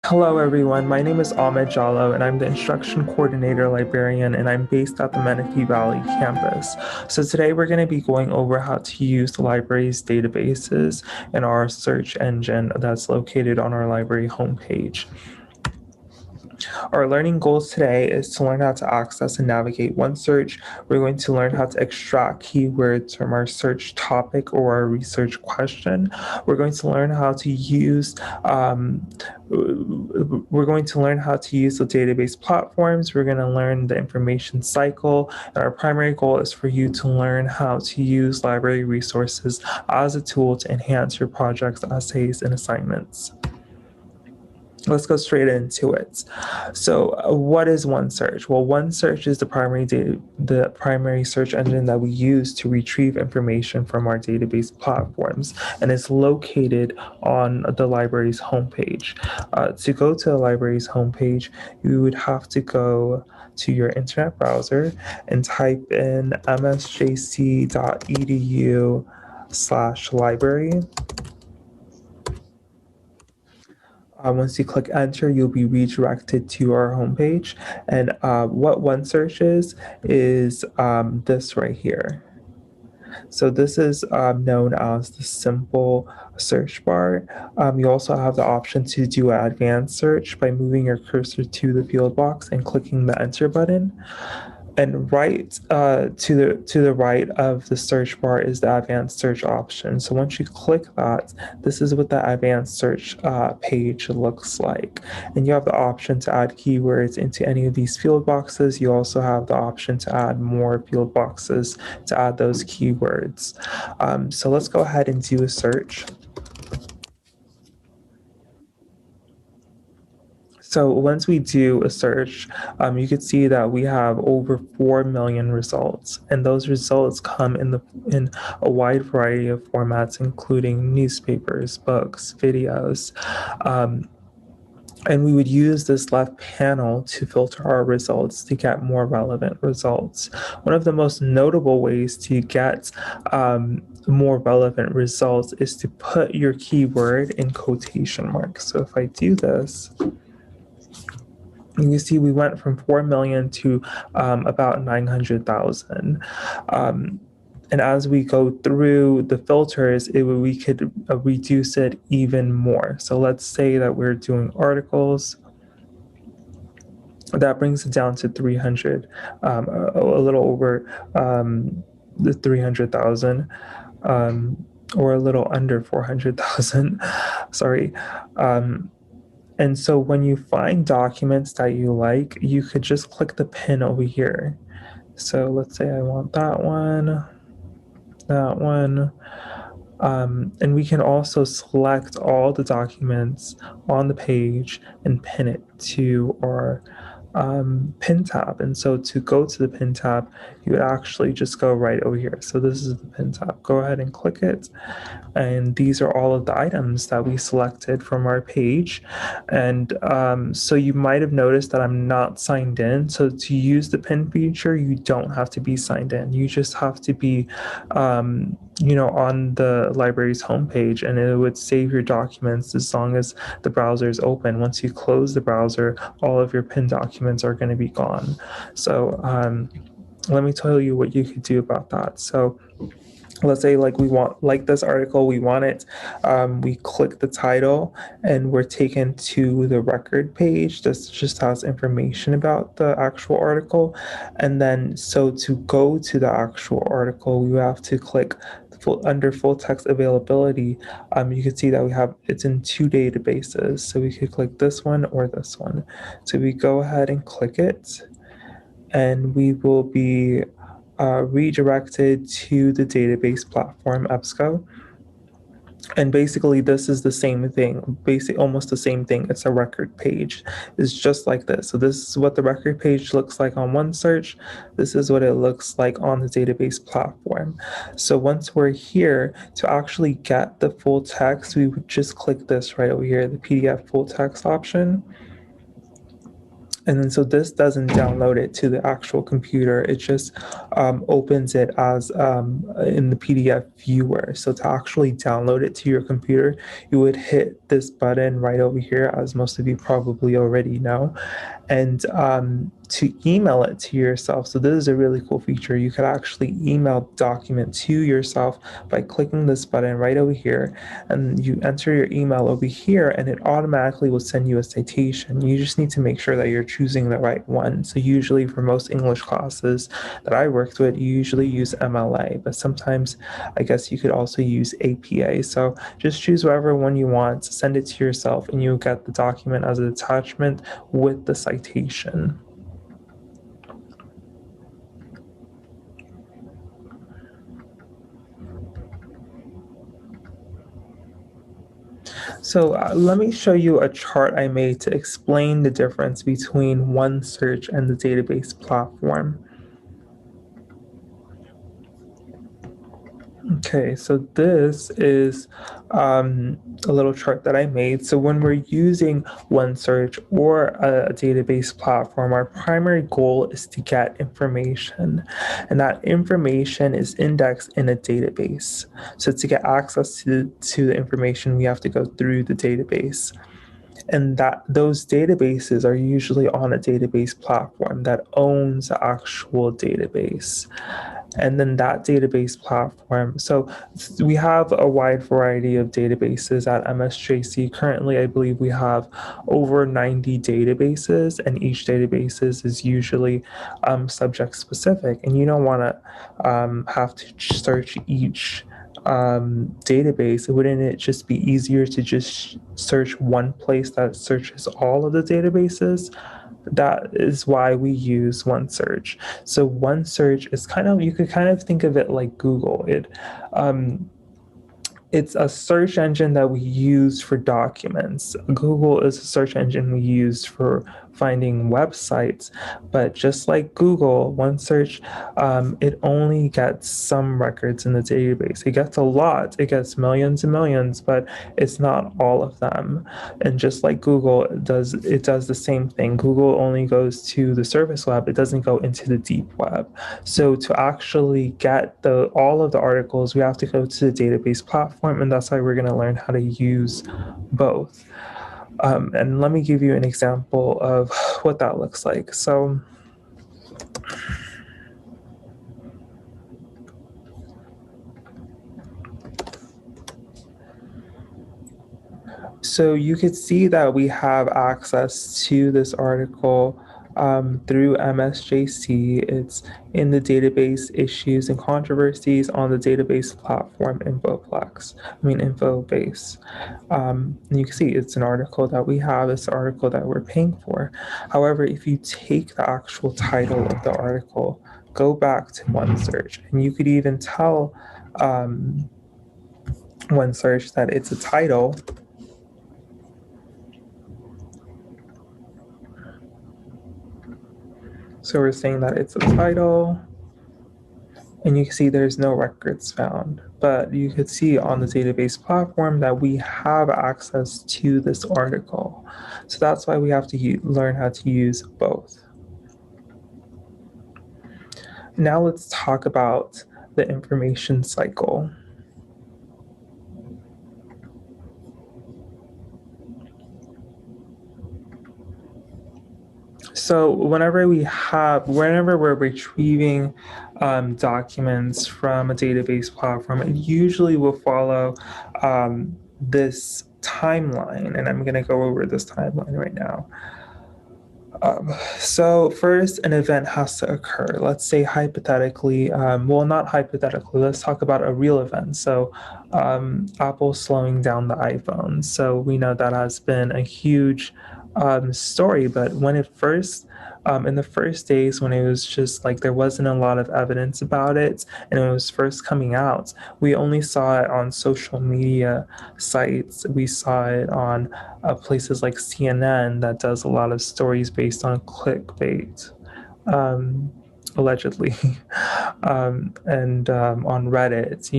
Hello everyone, my name is Ahmed Jallo and I'm the Instruction Coordinator Librarian and I'm based at the Menifee Valley campus. So today we're going to be going over how to use the library's databases in our search engine that's located on our library homepage. Our learning goals today is to learn how to access and navigate OneSearch. We're going to learn how to extract keywords from our search topic or our research question. We're going to learn how to use we're going to learn how to use the database platforms. We're going to learn the information cycle. And our primary goal is for you to learn how to use library resources as a tool to enhance your projects, essays, and assignments. Let's go straight into it. So, what is OneSearch? Well, OneSearch is the primary search engine that we use to retrieve information from our database platforms, and it's located on the library's homepage. To go to the library's homepage, you would have to go to your internet browser and type in msjc.edu/library. Once you click enter, you'll be redirected to our homepage. And what OneSearch is this right here. So this is known as the simple search bar. You also have the option to do an advanced search by moving your cursor to the field box and clicking the enter button. And right to the right of the search bar is the advanced search option. So once you click that, this is what the advanced search page looks like. And you have the option to add keywords into any of these field boxes. You also have the option to add more field boxes to add those keywords. So let's go ahead and do a search. So once we do a search, you can see that we have over 4 million results, and those results come in a wide variety of formats, including newspapers, books, videos, and we would use this left panel to filter our results to get more relevant results. One of the most notable ways to get more relevant results is to put your keyword in quotation marks. So if I do this, you can see we went from 4 million to about 900,000. And as we go through the filters, we could reduce it even more. So let's say that we're doing articles. That brings it down to 300, a little over the 300,000, or a little under 400,000. Sorry. And so when you find documents that you like, you could just click the pin over here. So let's say I want that one. And we can also select all the documents on the page and pin it to our pin tab. And so to go to the pin tab, you would actually just go right over here. So this is the pin tab. Go ahead and click it. And these are all of the items that we selected from our page. And so you might have noticed that I'm not signed in. So to use the pin feature, you don't have to be signed in. You just have to be on the library's homepage, and it would save your documents as long as the browser is open. Once you close the browser, all of your pinned documents are going to be gone. So let me tell you what you could do about that. So let's say we want this article, we want it, we click the title and we're taken to the record page. This just has information about the actual article. And then so to go to the actual article, we have to click under full text availability. You can see that it's in 2 databases. So we could click this one or this one. So we go ahead and click it, and we will be redirected to the database platform EBSCO. And basically this is the same thing, basically almost the same thing. It's a record page. It's just like this. So this is what the record page looks like on OneSearch. This is what it looks like on the database platform. So once we're here, to actually get the full text, we would just click this right over here, the PDF full text option. And then so this doesn't download it to the actual computer. It just opens it as in the PDF viewer. So to actually download it to your computer, you would hit this button right over here, as most of you probably already know, and to email it to yourself. So this is a really cool feature. You could actually email document to yourself by clicking this button right over here, and you enter your email over here, and it automatically will send you a citation. You just need to make sure that you're choosing the right one. So usually for most English classes that I worked with, you usually use MLA, but sometimes I guess you could also use APA. So just choose whatever one you want, send it to yourself, and you'll get the document as an attachment with the citation. So let me show you a chart I made to explain the difference between OneSearch and the database platform. Okay, so this is a little chart that I made. So when we're using OneSearch or a database platform, our primary goal is to get information, and that information is indexed in a database. So to get access to the information, we have to go through the database. And that those databases are usually on a database platform that owns the actual database, and then that database platform. So we have a wide variety of databases at MSJC. Currently, I believe we have over 90 databases, and each database is usually subject specific. And you don't want to have to search each database. Wouldn't it just be easier to just search one place that searches all of the databases? That is why we use OneSearch. So OneSearch is kind of, you could kind of think of it like Google. It's a search engine that we use for documents. Google is a search engine we use for finding websites. But just like Google, OneSearch, it only gets some records in the database. It gets a lot, it gets millions and millions, but it's not all of them. And just like Google, it does the same thing. Google only goes to the surface web, it doesn't go into the deep web. So to actually get all of the articles, we have to go to the database platform, and that's why we're going to learn how to use both. And let me give you an example of what that looks like. So you could see that we have access to this article through MSJC. It's in the database issues and controversies on the database platform Infobase. And you can see it's an article that we have, it's an article that we're paying for. However, if you take the actual title of the article, go back to OneSearch, and you could even tell OneSearch that it's a title. So we're saying that it's a title, and you can see there's no records found. But you could see on the database platform that we have access to this article. So that's why we have to learn how to use both. Now let's talk about the information cycle. So whenever we're retrieving documents from a database platform, it usually will follow this timeline, and I'm going to go over this timeline right now. So first, an event has to occur. Let's say hypothetically, well, not hypothetically, let's talk about a real event. So Apple slowing down the iPhone. So we know that has been a huge story, but when it first, in the first days when it was just like there wasn't a lot of evidence about it and it was first coming out, we only saw it on social media sites. We saw it on places like CNN that does a lot of stories based on clickbait, allegedly, and on Reddit,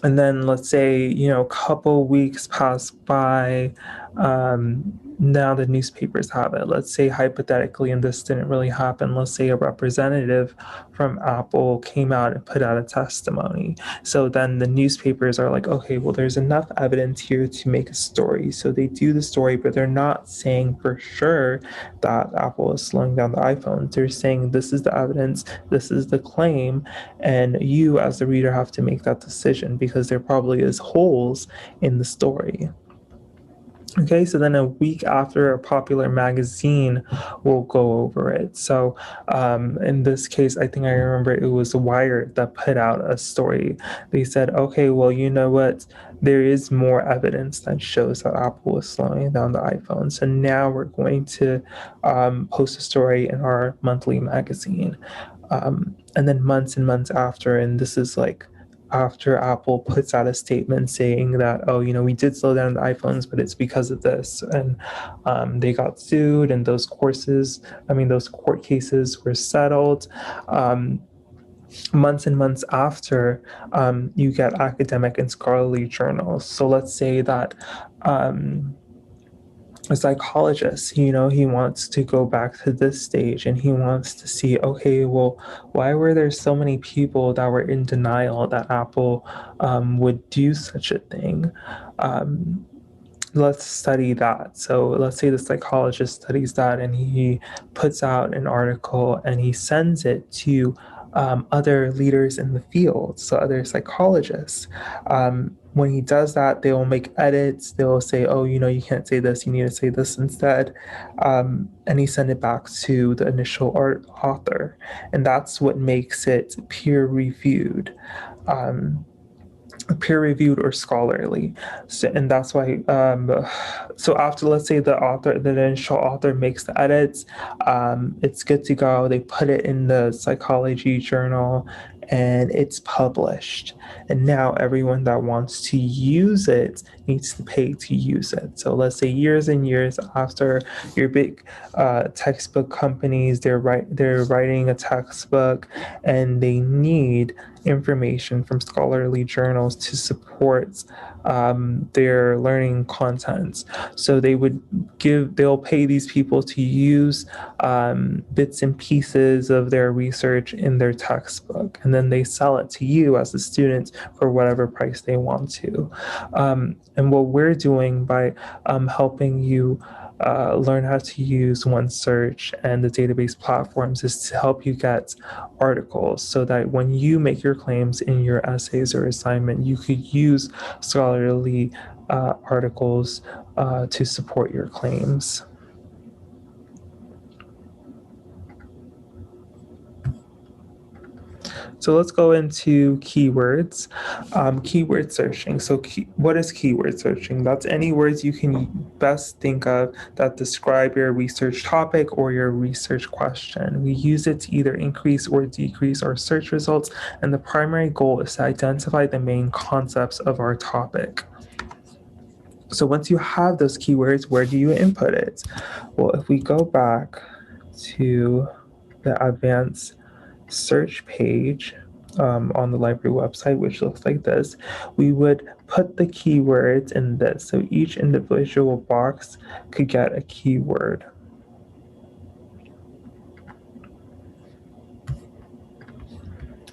and then let's say, a couple weeks pass by, Now the newspapers have it. Let's say hypothetically, and this didn't really happen, let's say a representative from Apple came out and put out a testimony. So then the newspapers are like, okay, well, there's enough evidence here to make a story. So they do the story, but they're not saying for sure that Apple is slowing down the iPhone. They're saying this is the evidence, this is the claim, and you as the reader have to make that decision because there probably is holes in the story. Okay, so then a week after, a popular magazine will go over it. So in this case, I think I remember it was Wired that put out a story. They said, okay, well, you know what? There is more evidence that shows that Apple is slowing down the iPhone. So now we're going to post a story in our monthly magazine. And then months and months after, and this is like after Apple puts out a statement saying that, oh, you know, we did slow down the iPhones, but it's because of this. And they got sued, and those court cases were settled. Months and months after, you get academic and scholarly journals. So let's say that a psychologist, you know, he wants to go back to this stage and he wants to see, okay, well, why were there so many people that were in denial that Apple would do such a thing? Let's study that. So let's say the psychologist studies that and he puts out an article and he sends it to other leaders in the field, so other psychologists. When he does that, they will make edits. They will say, oh, you know, you can't say this, you need to say this instead. And he send it back to the initial author. And that's what makes it peer-reviewed. Peer-reviewed or scholarly. So, and that's why so after, let's say the initial author makes the edits, it's good to go. They put it in the psychology journal and it's published, and now everyone that wants to use it needs to pay to use it. So let's say years and years after, your big textbook companies, they're writing a textbook and they need information from scholarly journals to support their learning content. So they'll pay these people to use bits and pieces of their research in their textbook, and then they sell it to you as a student for whatever price they want to. And what we're doing by helping you learn how to use OneSearch and the database platforms is to help you get articles so that when you make your claims in your essays or assignment, you could use scholarly articles to support your claims. So let's go into keywords. Keyword searching. So what is keyword searching? That's any words you can best think of that describe your research topic or your research question. We use it to either increase or decrease our search results, and the primary goal is to identify the main concepts of our topic. So once you have those keywords, where do you input it? Well, if we go back to the advanced search page on the library website, which looks like this, we would put the keywords in this. So each individual box could get a keyword.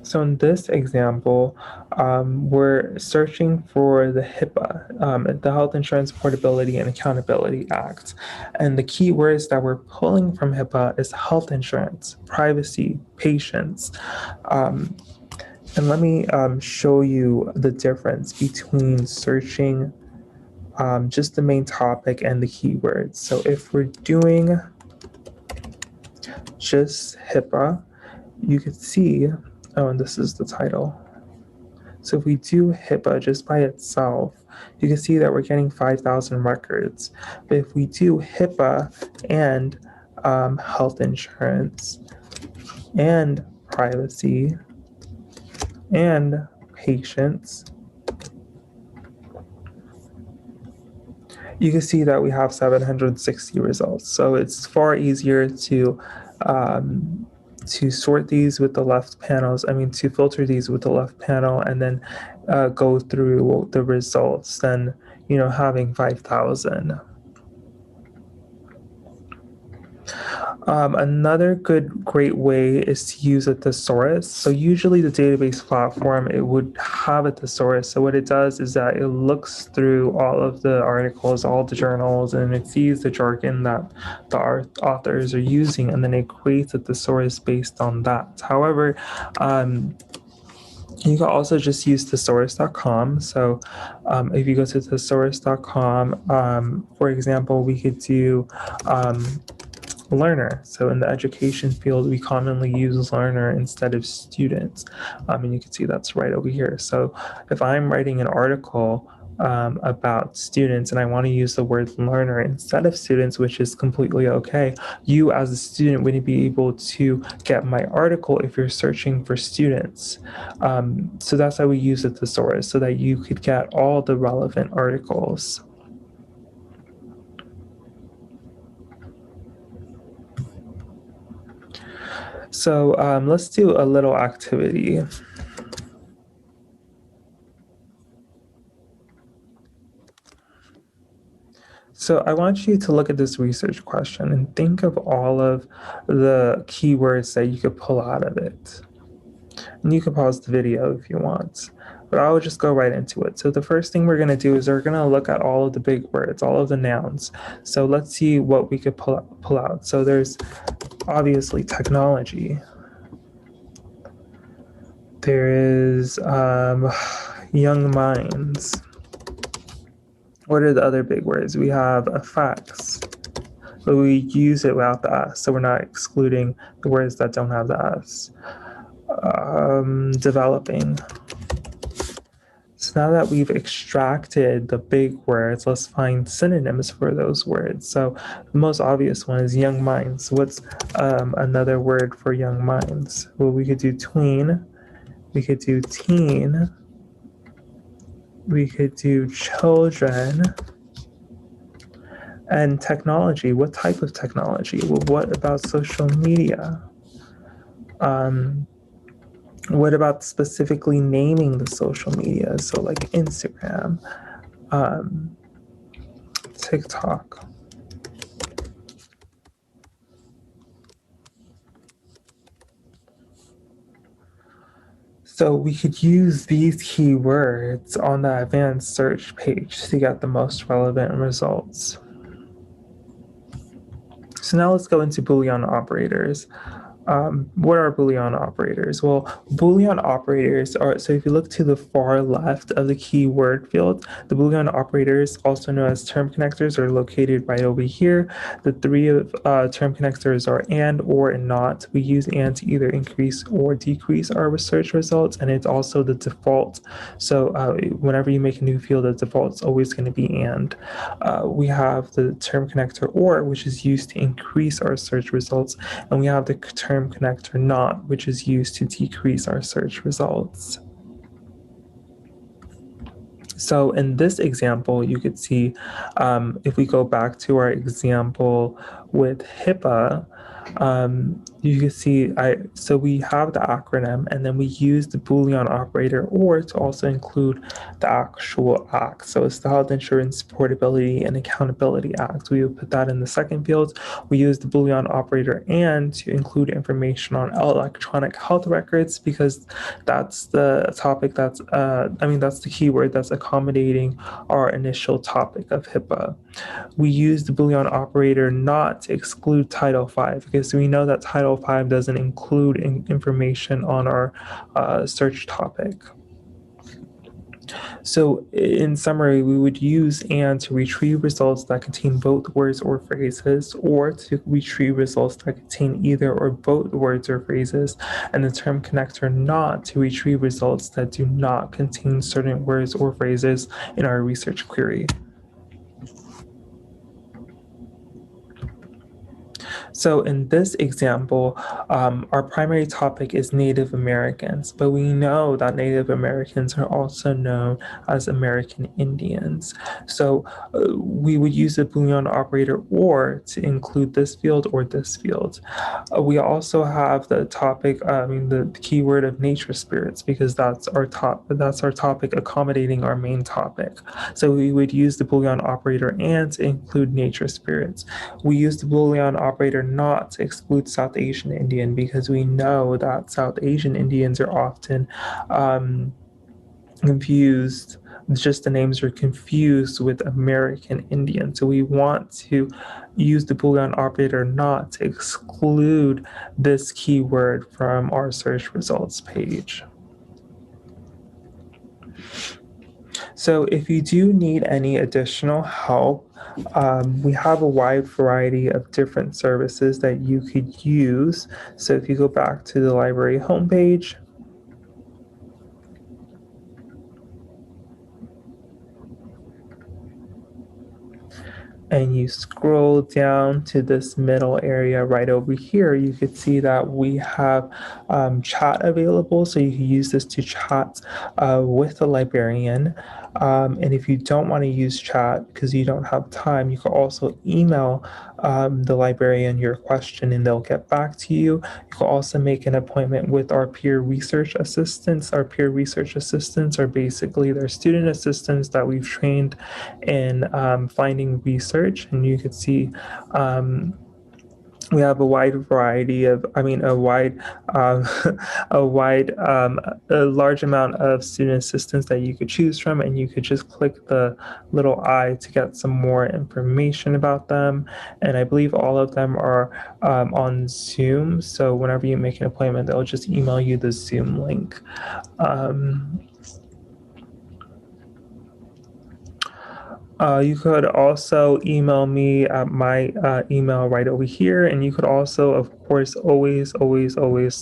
So in this example, we're searching for the HIPAA, the Health Insurance Portability and Accountability Act. And the keywords that we're pulling from HIPAA is health insurance, privacy, patients. And let me show you the difference between searching just the main topic and the keywords. So if we're doing just HIPAA, you could see, oh, and this is the title. So if we do HIPAA just by itself, you can see that we're getting 5,000 records. But if we do HIPAA and health insurance and privacy and patients, you can see that we have 760 results. So it's far easier to sort these with the left panels, to filter these with the left panel and then go through the results than, having 5,000. Another great way is to use a thesaurus. So usually the database platform, it would have a thesaurus. So what it does is that it looks through all of the articles, all the journals, and it sees the jargon that the authors are using, and then it creates a thesaurus based on that. However, you can also just use thesaurus.com. So if you go to thesaurus.com, for example, we could do learner. So in the education field, we commonly use learner instead of students. And you can see that's right over here. So if I'm writing an article about students and I want to use the word learner instead of students, which is completely okay, you as a student wouldn't be able to get my article if you're searching for students. So that's how we use a thesaurus, so that you could get all the relevant articles. So let's do a little activity. So I want you to look at this research question and think of all of the keywords that you could pull out of it. And you can pause the video if you want, but I'll just go right into it. So the first thing we're going to do is we're going to look at all of the big words, all of the nouns. So let's see what we could pull out. So there's obviously technology. There is young minds. What are the other big words? We have effects, but we use it without the S, so we're not excluding the words that don't have the S. Developing. So now that we've extracted the big words, let's find synonyms for those words. So the most obvious one is young minds. What's another word for young minds? Well, we could do tween, we could do teen, we could do children, and technology. What type of technology? Well, what about social media? What about specifically naming the social media? So like Instagram, TikTok. So we could use these keywords on the advanced search page to get the most relevant results. So now let's go into Boolean operators. What are Boolean operators? Well, Boolean operators are, so if you look to the far left of the keyword field, the Boolean operators, also known as term connectors, are located right over here. The three of term connectors are and, or, and not. We use and to either increase or decrease our research results, and it's also the default. So whenever you make a new field, the default is always going to be and. We have the term connector or, which is used to increase our search results, and we have the term connector not, which is used to decrease our search results. So in this example, you could see, if we go back to our example with HIPAA, you can see, so we have the acronym, and then we use the Boolean operator or to also include the actual act. So it's the Health Insurance Portability and Accountability Act. We would put that in the second field. We use the Boolean operator and to include information on electronic health records, because that's the topic that's, that's the keyword that's accommodating our initial topic of HIPAA. We use the Boolean operator not to exclude Title V, because we know that Title V doesn't include information on our search topic. So in summary, we would use and to retrieve results that contain both words or phrases, or to retrieve results that contain either or both words or phrases, and the term connector not to retrieve results that do not contain certain words or phrases in our research query. So in this example, our primary topic is Native Americans, but we know that Native Americans are also known as American Indians. So we would use the Boolean operator or to include this field or this field. We also have the topic, the keyword of nature spirits, because that's our topic accommodating our main topic. So we would use the Boolean operator and to include nature spirits. We use the Boolean operator operator not to exclude South Asian Indian, because we know that South Asian Indians are often confused, just the names are confused with American Indian. So we want to use the Boolean operator not to exclude this keyword from our search results page. So if you do need any additional help, we have a wide variety of different services that you could use. So if you go back to the library homepage, and you scroll down to this middle area right over here, you could see that we have chat available. So you can use this to chat with the librarian. And if you don't want to use chat because you don't have time, you can also email the librarian your question and they'll get back to you. You can also make an appointment with our peer research assistants. Our peer research assistants are basically their student assistants that we've trained in finding research. And you could see we have a wide variety of, a large amount of student assistants that you could choose from, and you could just click the little I to get some more information about them. And I believe all of them are on Zoom. So whenever you make an appointment, they'll just email you the Zoom link. You could also email me at my email right over here. And you could also, of course, always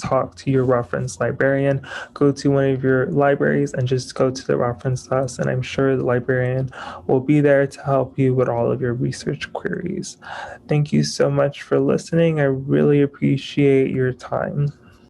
talk to your reference librarian. Go to one of your libraries and just go to the reference desk. And I'm sure the librarian will be there to help you with all of your research queries. Thank you so much for listening. I really appreciate your time.